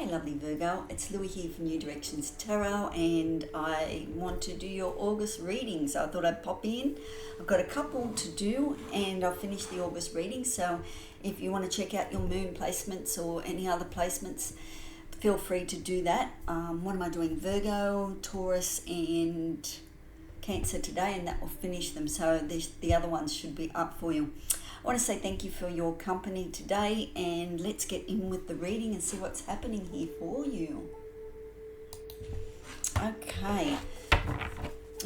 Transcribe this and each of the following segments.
Hey lovely Virgo, it's Louie here from New Directions Tarot, and I want to do your August reading, so I thought I'd pop in. I've got a couple to do and I'll finish the August reading, so if you want to check out your moon placements or any other placements, feel free to do that. What am I doing? Virgo, Taurus and Cancer today, and that will finish them, so the other ones should be up for you. I want to say thank you for your company today, and let's get in with the reading and see what's happening here for you. Okay,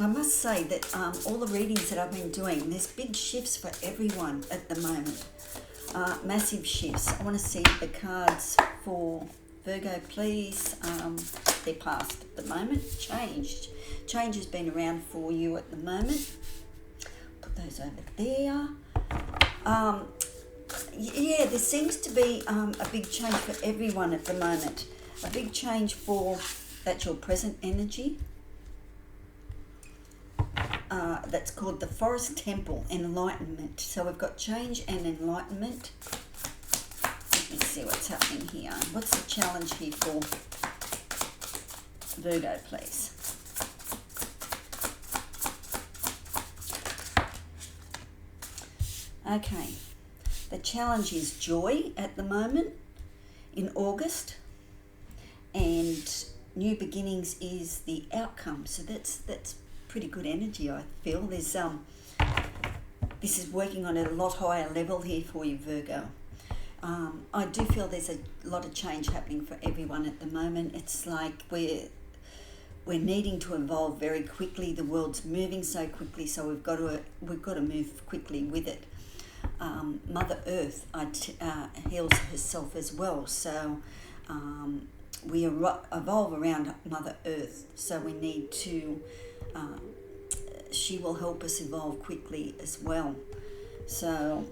I must say that all the readings that I've been doing, there's big shifts for everyone at the moment. Massive shifts. I want to see the cards for Virgo, please. They're past at the moment. Change has been around for you at the moment. Put those over there. Yeah, there seems to be a big change for everyone at the moment. A big change for, that's your present energy. That's called the Forest Temple, Enlightenment. So we've got change and enlightenment. Let me see what's happening here. What's the challenge here for Virgo, please? Okay, the challenge is joy at the moment in August, and new beginnings is the outcome. So that's pretty good energy, I feel. There's this is working on a lot higher level here for you, Virgo. I do feel there's a lot of change happening for everyone at the moment. It's like we're needing to evolve very quickly. The world's moving so quickly, so we've got to move quickly with it. Mother Earth heals herself as well, so we evolve around Mother Earth, so we need to she will help us evolve quickly as well, so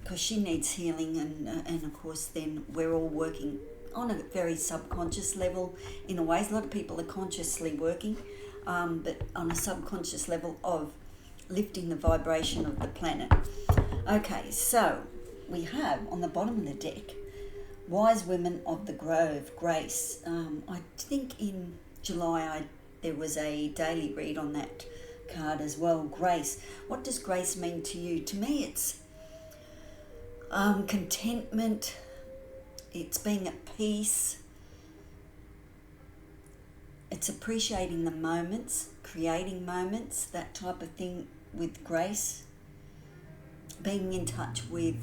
because she needs healing, and of course then we're all working on a very subconscious level in a way. A lot of people are consciously working, but on a subconscious level of lifting the vibration of the planet. Okay, so we have on the bottom of the deck, Wise Women of the Grove, Grace. I think in July there was a daily read on that card as well, Grace. What does grace mean to you? To me it's contentment, it's being at peace, it's appreciating the moments, creating moments, that type of thing with grace. Being in touch with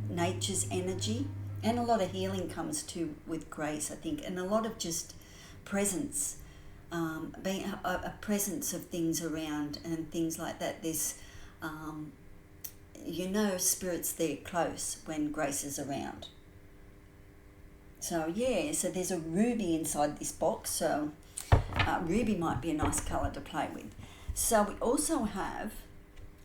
nature's energy, and a lot of healing comes to with grace, I think, and a lot of just presence, being a presence of things around and things like that. There's spirits there close when grace is around. So yeah, so there's a ruby inside this box, so ruby might be a nice colour to play with. So we also have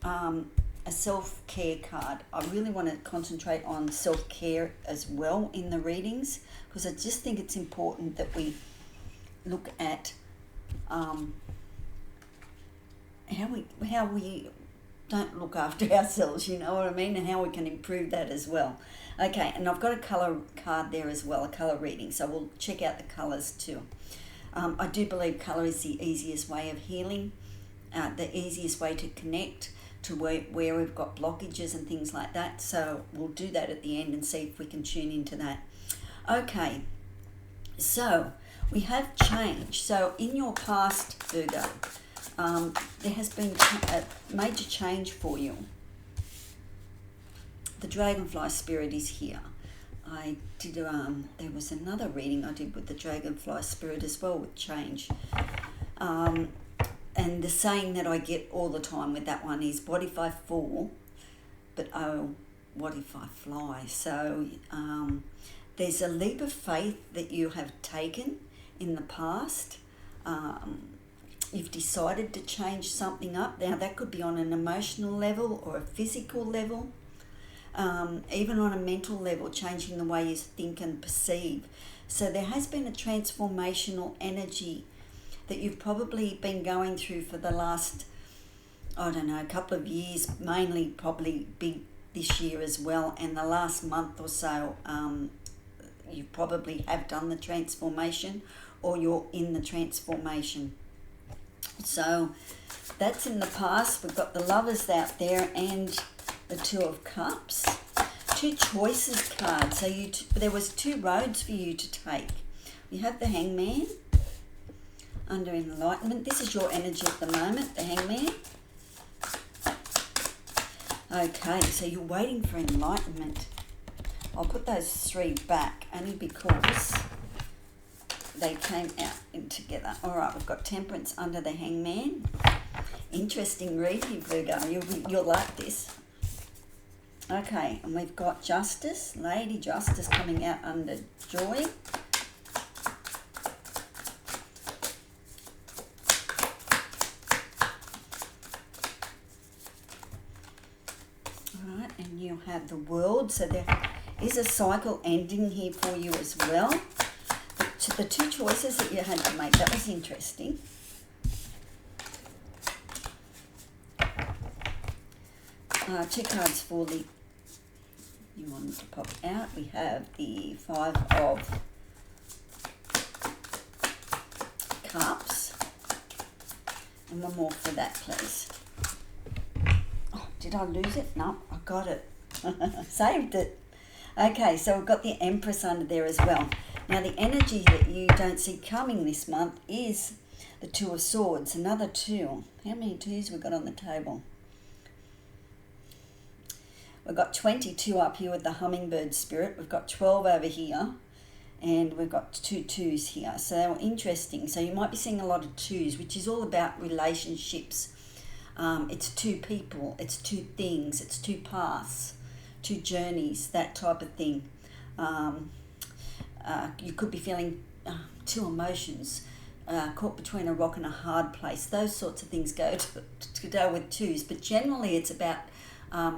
a self-care card. I really want to concentrate on self-care as well in the readings, because I just think it's important that we look at how we don't look after ourselves, you know what I mean, and how we can improve that as well. Okay, and I've got a colour card there as well, a colour reading, so we'll check out the colours too. I do believe colour is the easiest way of healing, the easiest way to connect to where we've got blockages and things like that. So we'll do that at the end and see if we can tune into that. Okay, so we have change. So in your past, Virgo, there has been a major change for you. The dragonfly spirit is here. I did there was another reading I did with the dragonfly spirit as well, with change. And the saying that I get all the time with that one is, what if I fall, but oh, what if I fly? So there's a leap of faith that you have taken in the past. You've decided to change something up. Now that could be on an emotional level or a physical level, even on a mental level, changing the way you think and perceive. So there has been a transformational energy that you've probably been going through for the last, I don't know, a couple of years, mainly probably big this year as well, and the last month or so, you probably have done the transformation or you're in the transformation. So that's in the past. We've got the Lovers out there and the Two of Cups. Two choices cards. So there was two roads for you to take. You have the Hangman under Enlightenment. This is your energy at the moment, the Hangman. Okay, so you're waiting for enlightenment. I'll put those three back only because they came out in together. All right, we've got Temperance under the Hangman. Interesting reading, Virgo. You'll like this. Okay, and we've got Justice, Lady Justice coming out under Joy. All right, and you have the World. So there is a cycle ending here for you as well. The two choices that you had to make, that was interesting. Two cards for the, you want them to pop out. We have the Five of Cups. And one more for that, please. Oh, did I lose it? No, I got it. Saved it. Okay, so we've got the Empress under there as well. Now, the energy that you don't see coming this month is the Two of Swords, another two. How many twos we got on the table? We've got 22 up here with the Hummingbird Spirit. We've got 12 over here, and we've got two twos here. So interesting. So you might be seeing a lot of twos, which is all about relationships. It's two people, it's two things, it's two paths, two journeys, that type of thing. You could be feeling two emotions, caught between a rock and a hard place. Those sorts of things go to go with twos, but generally it's about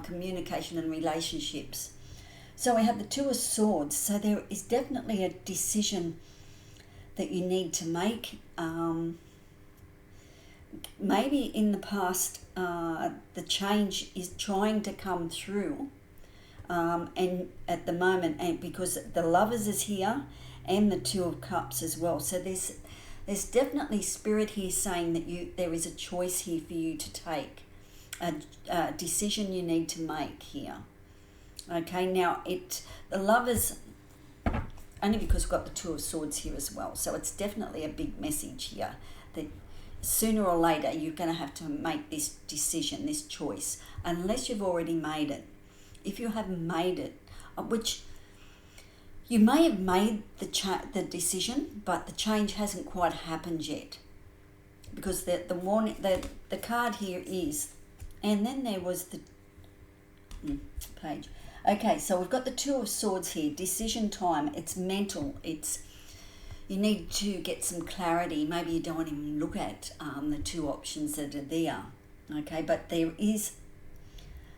communication and relationships. So we have the Two of Swords. So there is definitely a decision that you need to make. Maybe in the past, the change is trying to come through. And at the moment, and because the Lovers is here and the Two of Cups as well. So there's definitely spirit here saying that there is a choice here for you to take, a decision you need to make here. Okay, now the Lovers, only because we've got the Two of Swords here as well. So it's definitely a big message here that sooner or later you're going to have to make this decision, this choice, unless you've already made it. If you haven't made it, which you may have made the decision, but the change hasn't quite happened yet, because the card here is, and then there was the page. Okay, so we've got the Two of Swords here. Decision time. It's mental. You need to get some clarity. Maybe you don't even look at the two options that are there. Okay, but there is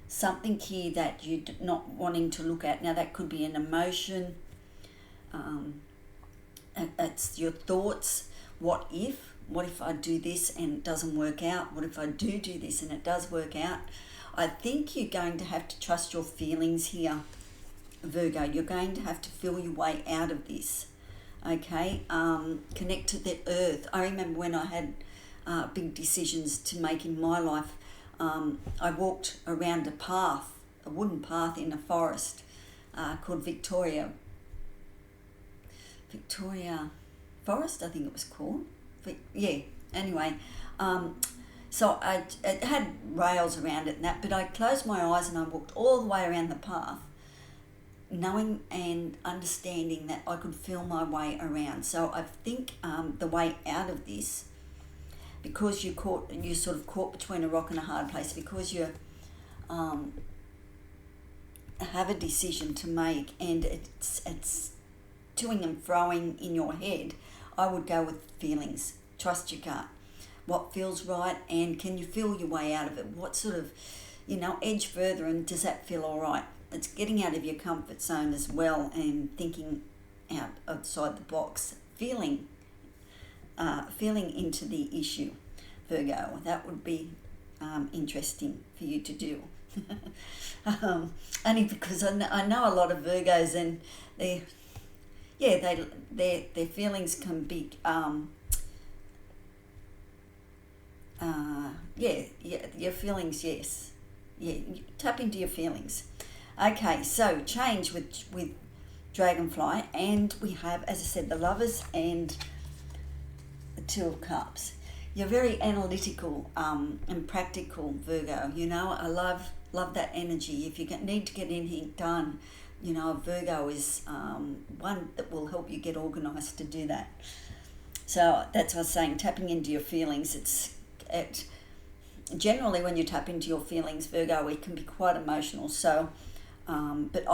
something here that you're not wanting to look at. Now, that could be an emotion. It's your thoughts. What if I do this and it doesn't work out? What if I do this and it does work out? I think you're going to have to trust your feelings here, Virgo. You're going to have to feel your way out of this. Okay, connect to the earth. I remember when I had big decisions to make in my life. I walked around a wooden path in a forest called Victoria Forest, I think it was called. Yeah, anyway. So it had rails around it and that, but I closed my eyes and I walked all the way around the path, knowing and understanding that I could feel my way around. So I think the way out of this, because you're sort of caught between a rock and a hard place, because you have a decision to make and it's toing and froing in your head, I would go with feelings. Trust your gut. What feels right, and can you feel your way out of it? What sort of, edge further, and does that feel all right? It's getting out of your comfort zone as well and thinking outside the box, feeling into the issue, Virgo. That would be interesting for you to do. Only because I know a lot of Virgos, and yeah, their feelings can be yeah, your feelings, yes. Yeah, tap into your feelings. Okay, so change with Dragonfly, and we have, as I said, the Lovers and the Two of Cups. You're very analytical and practical, Virgo. You know, I love that energy. If you need to get anything done, you know, Virgo is one that will help you get organised to do that. So that's what I was saying, tapping into your feelings. It generally, when you tap into your feelings, Virgo, it can be quite emotional. So, but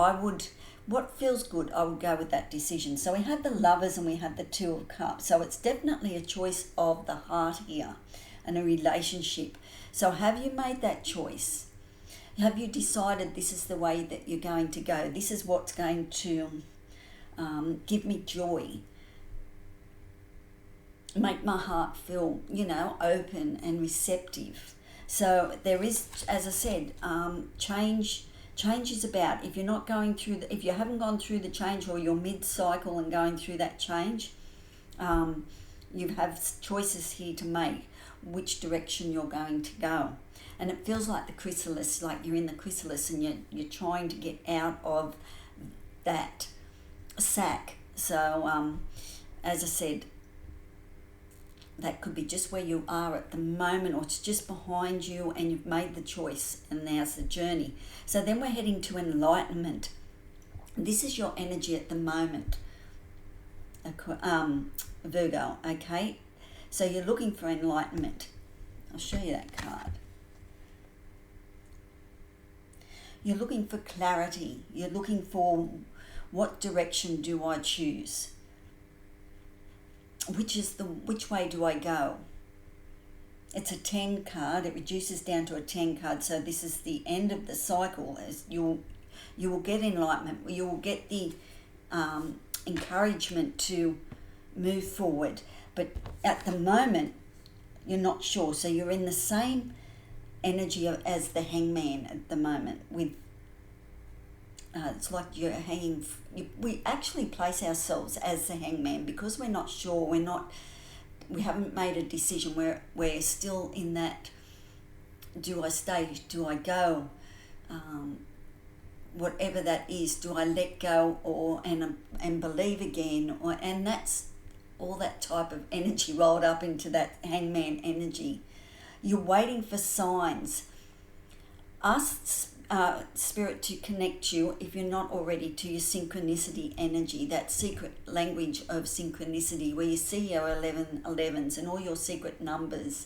what feels good, I would go with that decision. So we have the Lovers and we have the Two of Cups. So it's definitely a choice of the heart here and a relationship. So have you made that choice? Have you decided this is the way that you're going to go? This is what's going to give me joy, make my heart feel, you know, open and receptive. So there is, as I said, change is about, if you're not going through if you haven't gone through the change, or you're mid-cycle and going through that change, you have choices here to make, which direction you're going to go. And it feels like the chrysalis, like you're in the chrysalis and you're trying to get out of that sack. So as I said, that could be just where you are at the moment, or it's just behind you and you've made the choice and now's the journey. So then we're heading to enlightenment. This is your energy at the moment, Virgo, okay? So you're looking for enlightenment. I'll show you that card. You're looking for clarity. You're looking for, what direction do I choose? Which way do I go? It's a 10 card. It reduces down to a 10 card. So this is the end of the cycle. As you will get enlightenment. You will get the encouragement to move forward. But at the moment, you're not sure. So you're in the same energy as the Hangman at the moment. With it's like you're hanging. We actually place ourselves as the Hangman because we're not sure. We haven't made a decision. We're still in that. Do I stay? Do I go? Whatever that is. Do I let go and believe again? And that's all that type of energy rolled up into that Hangman energy. You're waiting for signs. Ask Spirit to connect you, if you're not already, to your synchronicity energy, that secret language of synchronicity, where you see your 11s and all your secret numbers.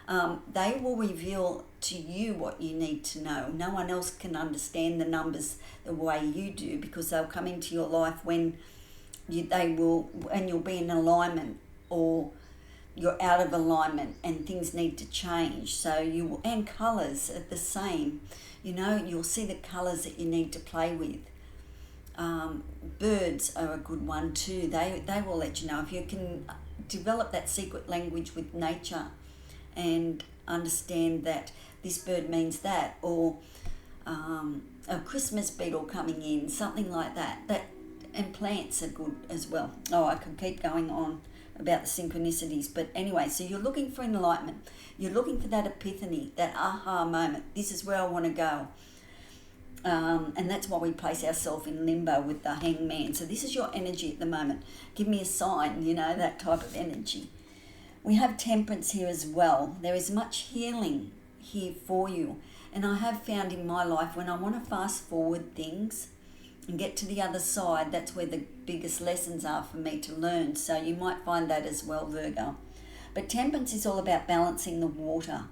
They will reveal to you what you need to know. No one else can understand the numbers the way you do, because they'll come into your life when you'll be in alignment, or you're out of alignment and things need to change. So and colours are the same. You know, you'll see the colours that you need to play with. Birds are a good one too. They will let you know. If you can develop that secret language with nature and understand that this bird means that, or a Christmas beetle coming in, something like that. And plants are good as well. Oh, I could keep going on about the synchronicities, but anyway, so you're looking for enlightenment. You're looking for that epiphany, that aha moment. This is where I want to go. And that's why we place ourselves in limbo with the Hangman. So this is your energy at the moment. Give me a sign, you know, that type of energy. We have Temperance here as well. There is much healing here for you. And I have found in my life, when I want to fast forward things and get to the other side, that's where the biggest lessons are for me to learn. So you might find that as well, Virgo. But Temperance is all about balancing the water.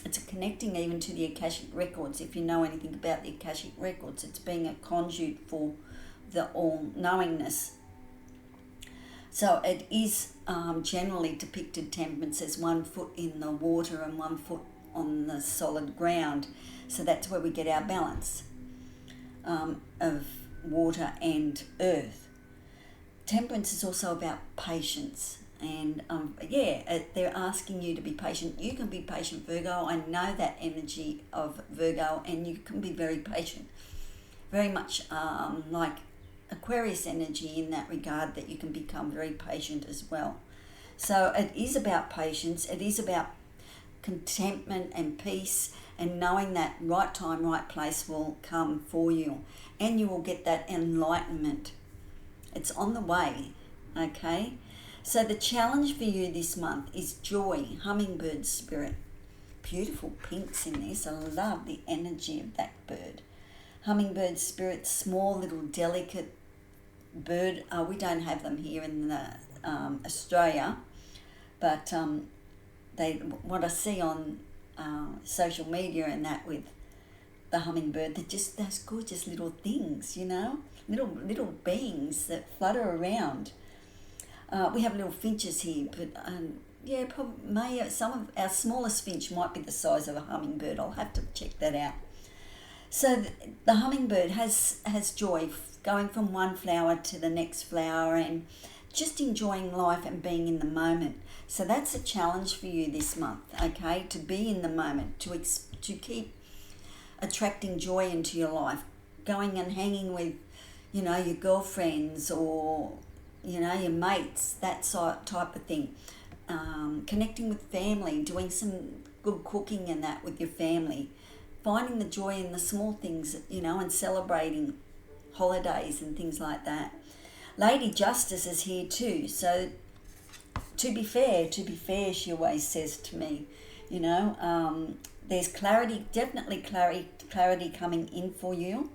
It's connecting even to the Akashic Records. If you know anything about the Akashic Records, it's being a conduit for the all-knowingness. So it is generally depicted, Temperance, as 1 foot in the water and 1 foot on the solid ground. So that's where we get our balance of water and earth. Temperance is also about patience. And they're asking you to be patient. You can be patient, Virgo. I know that energy of Virgo, and you can be very patient. Very much like Aquarius energy in that regard, that you can become very patient as well. So it is about patience. It is about contentment and peace, and knowing that right time, right place will come for you, and you will get that enlightenment. It's on the way, okay? So the challenge for you this month is joy, hummingbird spirit. Beautiful pinks in this. I love the energy of that bird. Hummingbird spirit, small little delicate bird. We don't have them here in Australia, but what I see on social media and that with the hummingbird, they're just those gorgeous little things, little beings that flutter around. We have little finches here, but probably some of our smallest finch might be the size of a hummingbird. I'll have to check that out. So the hummingbird has joy, going from one flower to the next flower and just enjoying life and being in the moment. So that's a challenge for you this month, okay? To be in the moment, to keep attracting joy into your life, going and hanging with, your girlfriends or, your mates, that type of thing. Connecting with family, doing some good cooking and that with your family. Finding the joy in the small things, and celebrating holidays and things like that. Lady Justice is here too, so to be fair, she always says to me, there's clarity, definitely clarity coming in for you,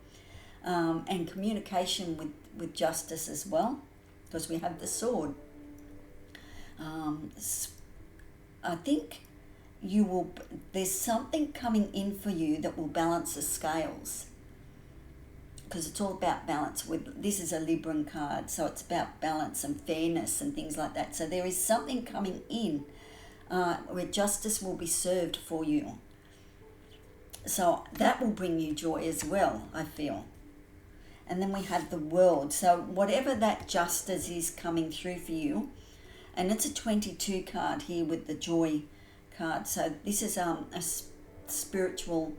and communication with justice as well, because we have the sword. I think there's something coming in for you that will balance the scales, because it's all about balance. This is a Libran card, so it's about balance and fairness and things like that. So there is something coming in where justice will be served for you. So that will bring you joy as well, I feel. And then we have the World. So whatever that justice is coming through for you, and it's a 22 card here with the joy card. So this is a spiritual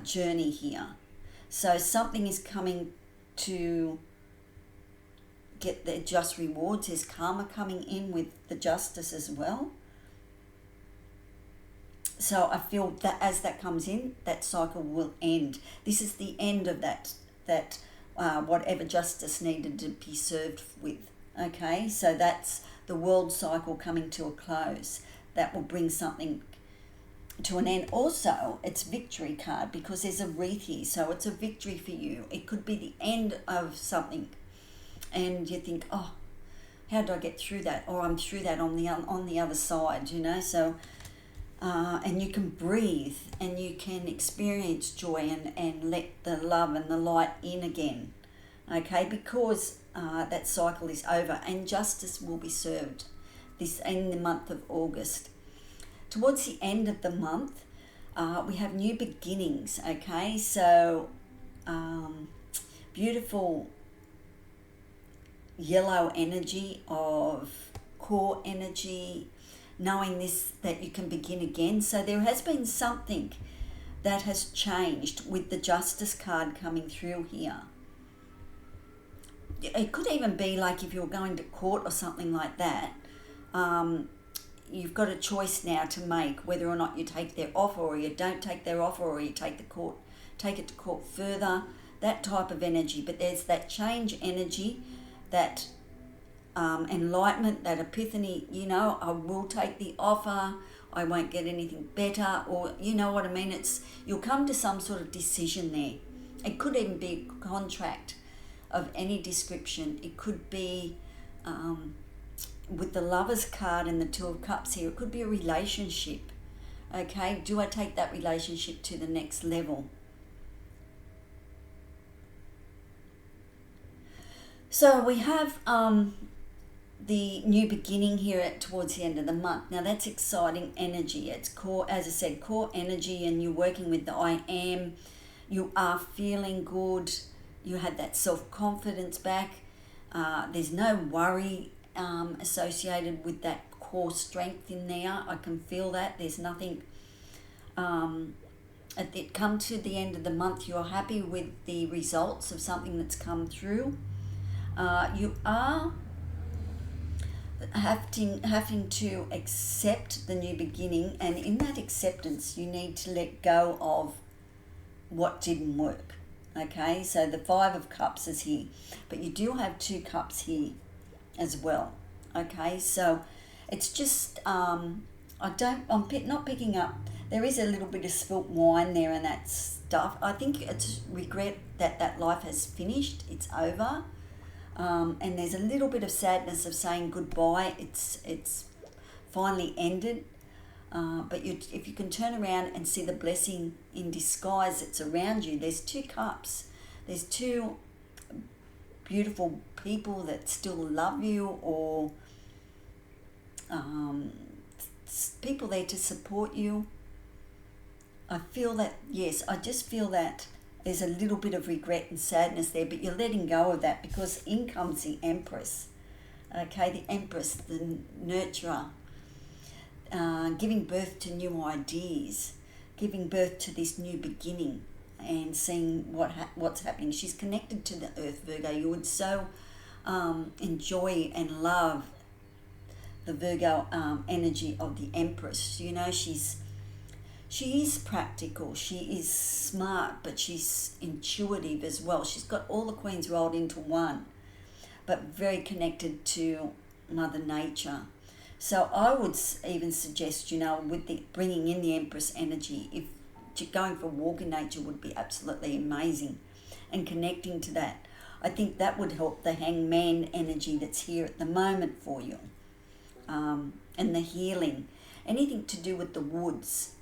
journey here. So something is coming to get the just rewards. There's karma coming in with the justice as well. So I feel that as that comes in, that cycle will end. This is the end of that whatever justice needed to be served with. Okay, so that's the world cycle coming to a close. That will bring something to an end. Also, it's victory card because there's a wreath here, so it's a victory for you. It could be the end of something, and you think, oh, how do I get through that? Or I'm through that on the other side, So, and you can breathe and you can experience joy and let the love and the light in again, okay? Because that cycle is over and justice will be served this in the month of August. Towards the end of the month, we have new beginnings, okay? So, beautiful yellow energy of core energy, knowing that you can begin again. So there has been something that has changed with the Justice card coming through here. It could even be like if you're going to court or something like that, you've got a choice now to make whether or not you take their offer or you don't take their offer, or you take it to court further, that type of energy. But there's that change energy, that enlightenment, that epiphany, I will take the offer, I won't get anything better, or you know what I mean, you'll come to some sort of decision there. It could even be a contract of any description. It could be with the Lovers card and the Two of Cups here, it could be a relationship. Okay, do I take that relationship to the next level? So we have the new beginning here towards the end of the month. Now that's exciting energy. It's core, as I said, core energy, and you're working with the I am. You are feeling good. You had that self-confidence back. There's no worry associated with that core strength in there. I can feel that. There's nothing it come to the end of the month, you're happy with the results of something that's come through. You are having to accept the new beginning, and in that acceptance you need to let go of what didn't work. Okay, so the Five of Cups is here, but you do have Two Cups here as well. Okay, so it's just I'm not picking up. There is a little bit of spilt wine there and that stuff. I think it's regret that life has finished. It's over. And there's a little bit of sadness of saying goodbye. It's finally ended. But if you can turn around and see the blessing in disguise that's around you, there's Two Cups. There's two beautiful people that still love you, or people there to support you. I feel that, yes, I just feel that there's a little bit of regret and sadness there, but you're letting go of that, because in comes the Empress. Okay, the Empress, the nurturer, giving birth to new ideas, giving birth to this new beginning, and seeing what's happening. She's connected to the Earth, Virgo. You would so enjoy and love the Virgo energy of the Empress. You know, she is practical, she is smart, but she's intuitive as well. She's got all the queens rolled into one, but very connected to Mother Nature. So I would even suggest, you know, with the bringing in the Empress energy, if going for a walk in nature would be absolutely amazing, and connecting to that. I think that would help the Hangman energy that's here at the moment for you, and the healing, anything to do with the woods,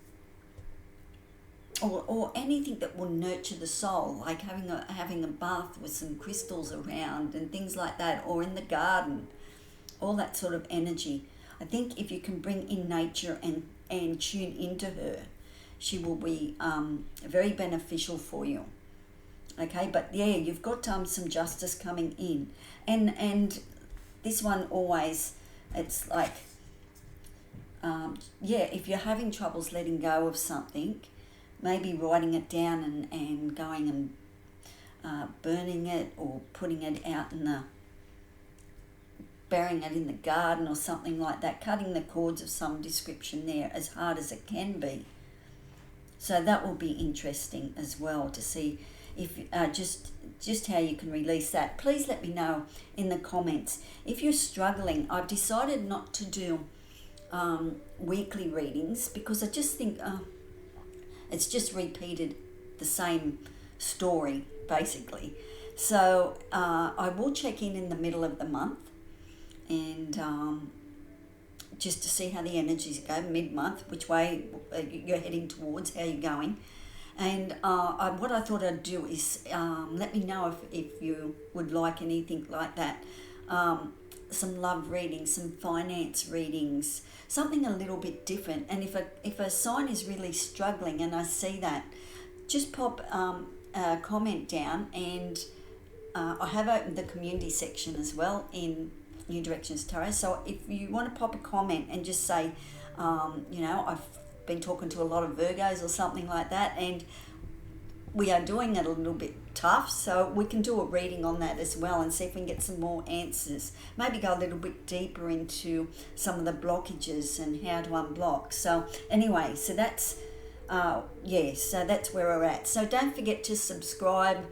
or anything that will nurture the soul, like having a bath with some crystals around and things like that, or in the garden, all that sort of energy. I think if you can bring in nature and tune into her, she will be very beneficial for you. Okay, but yeah, you've got some justice coming in, and this one always, it's like, if you're having troubles letting go of something, maybe writing it down and going and burning it, or putting it out burying it in the garden or something like that, cutting the cords of some description there, as hard as it can be. So that will be interesting as well, to see if just how you can release that. Please let me know in the comments. If you're struggling, I've decided not to do weekly readings, because I just think it's just repeated the same story, basically. So I will check in the middle of the month, and just to see how the energies go mid-month, which way you're heading towards, how you're going. And what I thought I'd do is let me know if you would like anything like that. Some love readings, some finance readings, something a little bit different. And if a sign is really struggling and I see that, just pop a comment down, and I have opened the community section as well in New Directions Tarot. So if you want to pop a comment and just say, I've been talking to a lot of Virgos or something like that, and we are doing it a little bit tough, so we can do a reading on that as well, and see if we can get some more answers. Maybe go a little bit deeper into some of the blockages and how to unblock. So anyway, so that's so that's where we're at. So don't forget to subscribe.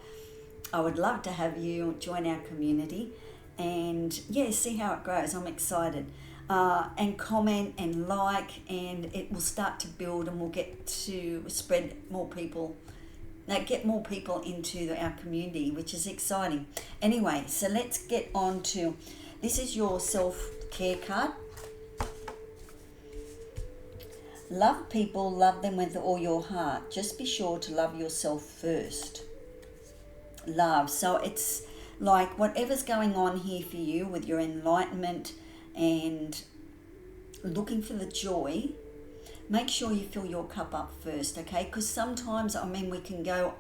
I would love to have you join our community, and see how it grows. I'm excited. And comment and like, and it will start to build, and we'll get to spread more people, get more people into our community, which is exciting. Anyway, so let's get on to, this is your self-care card. Love people, love them with all your heart. Just be sure to love yourself first. Love. So it's like whatever's going on here for you with your enlightenment and looking for the joy, make sure you fill your cup up first, okay? Because sometimes, we can go,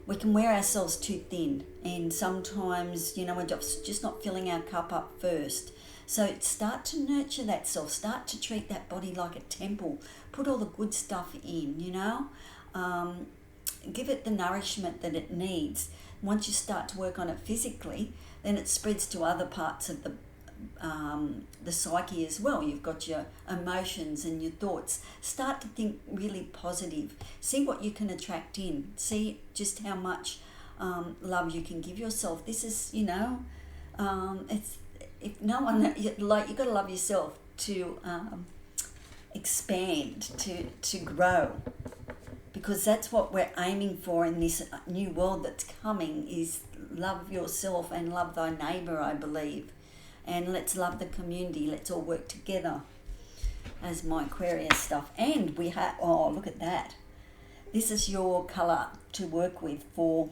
we can wear ourselves too thin, and sometimes, we're just not filling our cup up first. So start to nurture that self. Start to treat that body like a temple. Put all the good stuff in, you know. Give it the nourishment that it needs. Once you start to work on it physically, then it spreads to other parts of the psyche as well. You've got your emotions and your thoughts. Start to think really positive. See what you can attract in. See just how much love you can give yourself. This is, you know, it's, if no one, like, you've got to love yourself to expand, to grow, because that's what we're aiming for in this new world that's coming, is love yourself and love thy neighbour, I believe. And let's love the community. Let's all work together as my Aquarius stuff. And we have, oh, look at that. This is your colour to work with for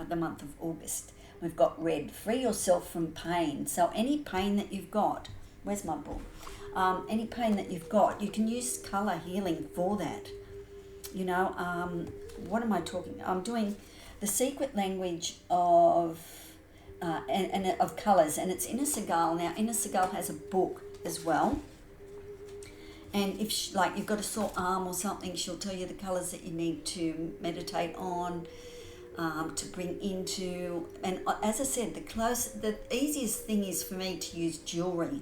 the month of August. We've got red. Free yourself from pain. So any pain that you've got, where's my book? Any pain that you've got, you can use colour healing for that. You know, what am I talking? I'm doing the secret language of of colours, and it's Inner Segal. Now, Inner Segal has a book as well. And if like you've got a sore arm or something, she'll tell you the colours that you need to meditate on, to bring into. And as I said, the easiest thing is for me to use jewellery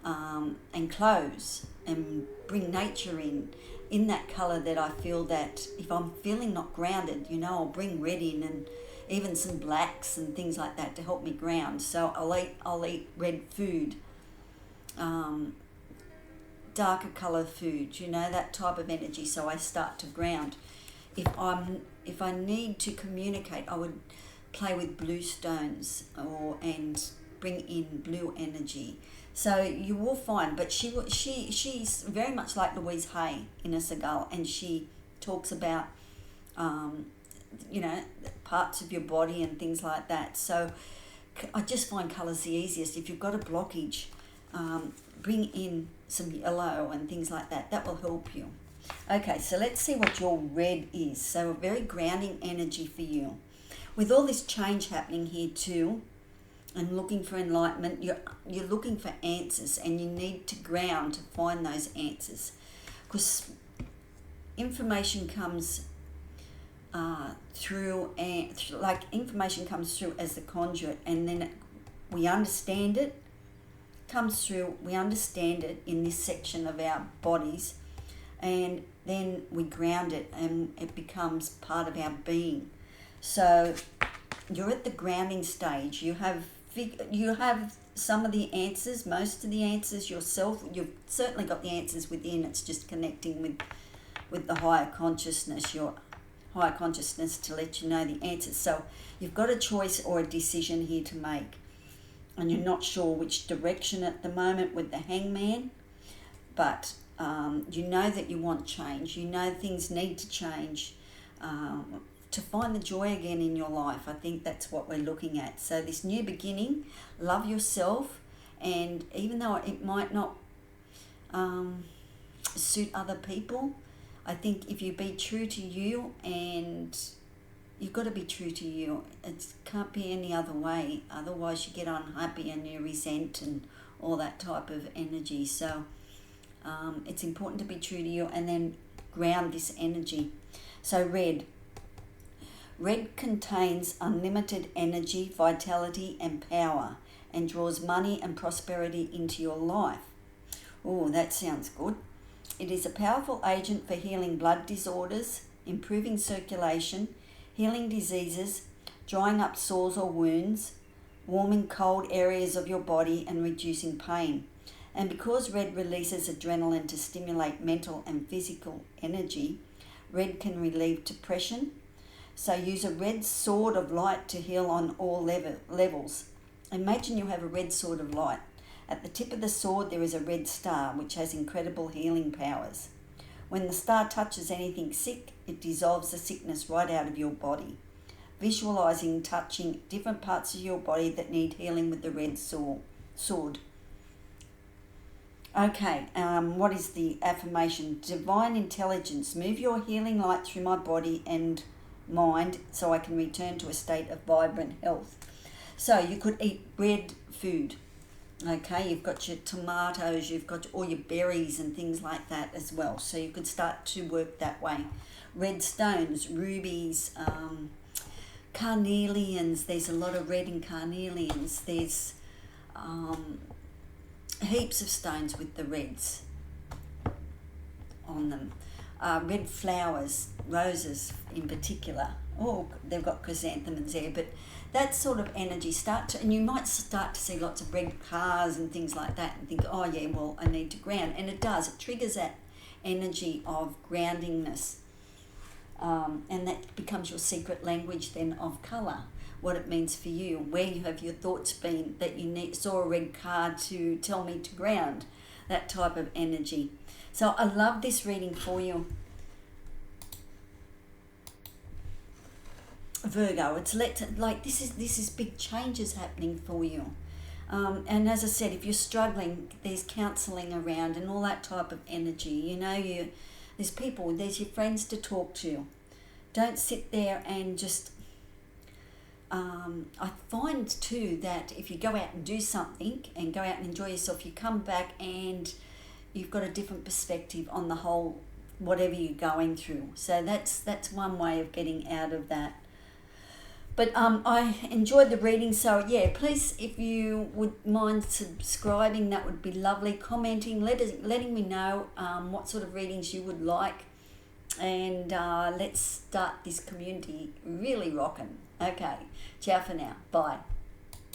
and clothes and bring nature in that colour, that I feel that if I'm feeling not grounded, you know, I'll bring red in, and even some blacks and things like that to help me ground. So I'll eat red food, darker colour food, you know, that type of energy, so I start to ground. If I need to communicate, I would play with blue stones and bring in blue energy. So you will find, but she's very much like Louise Hay in a Segal, and she talks about you know, parts of your body and things like that. So I just find colours the easiest. If you've got a blockage, bring in some yellow and things like that. That will help you. Okay, so let's see what your red is. So a very grounding energy for you. With all this change happening here too, and looking for enlightenment, you're looking for answers, and you need to ground to find those answers, because information comes through, and like information comes through as the conduit, and then we understand it, comes through, we understand it in this section of our bodies, and then we ground it and it becomes part of our being. So you're at the grounding stage. You have some of the answers, most of the answers yourself. You've certainly got the answers within. It's just connecting with the higher consciousness, your higher consciousness, to let you know the answers. So you've got a choice or a decision here to make, and you're not sure which direction at the moment with the Hangman, but you know that you want change. You know things need to change to find the joy again in your life. I think that's what we're looking at. So this new beginning, love yourself, and even though it might not suit other people, I think if you be true to you, and you've got to be true to you, it can't be any other way, otherwise you get unhappy and you resent and all that type of energy. So it's important to be true to you, and then ground this energy. So red contains unlimited energy, vitality and power, and draws money and prosperity into your life. Oh, that sounds good. It is a powerful agent for healing blood disorders, improving circulation, healing diseases, drying up sores or wounds, warming cold areas of your body, and reducing pain. And because red releases adrenaline to stimulate mental and physical energy, red can relieve depression. So use a red sword of light to heal on all levels. Imagine you have a red sword of light. At the tip of the sword there is a red star, which has incredible healing powers. When the star touches anything sick, it dissolves the sickness right out of your body. Visualizing touching different parts of your body that need healing with the red sword. Okay, what is the affirmation? Divine intelligence, move your healing light through my body and mind so I can return to a state of vibrant health. So you could eat red food. Okay, you've got your tomatoes, you've got all your berries and things like that as well. So you could start to work that way. Red stones, rubies, carnelians. There's a lot of red in carnelians. There's heaps of stones with the reds on them. Red flowers, roses in particular. Oh, they've got chrysanthemums there, but that sort of energy and you might start to see lots of red cars and things like that and think, oh yeah, well, I need to ground. And it does, it triggers that energy of groundingness. And that becomes your secret language then of colour, what it means for you, where you have your thoughts been that you saw a red car to tell me to ground, that type of energy. So I love this reading for you, Virgo. It's this is big changes happening for you. And as I said, if you're struggling, there's counselling around and all that type of energy. You know, there's people, there's your friends to talk to. Don't sit there and just... I find too that if you go out and do something and go out and enjoy yourself, you come back and you've got a different perspective on the whole, whatever you're going through. So that's one way of getting out of that. But I enjoyed the reading, so yeah, please, if you would mind subscribing, that would be lovely. Commenting, letting me know what sort of readings you would like, and let's start this community really rocking. Okay, ciao for now. Bye.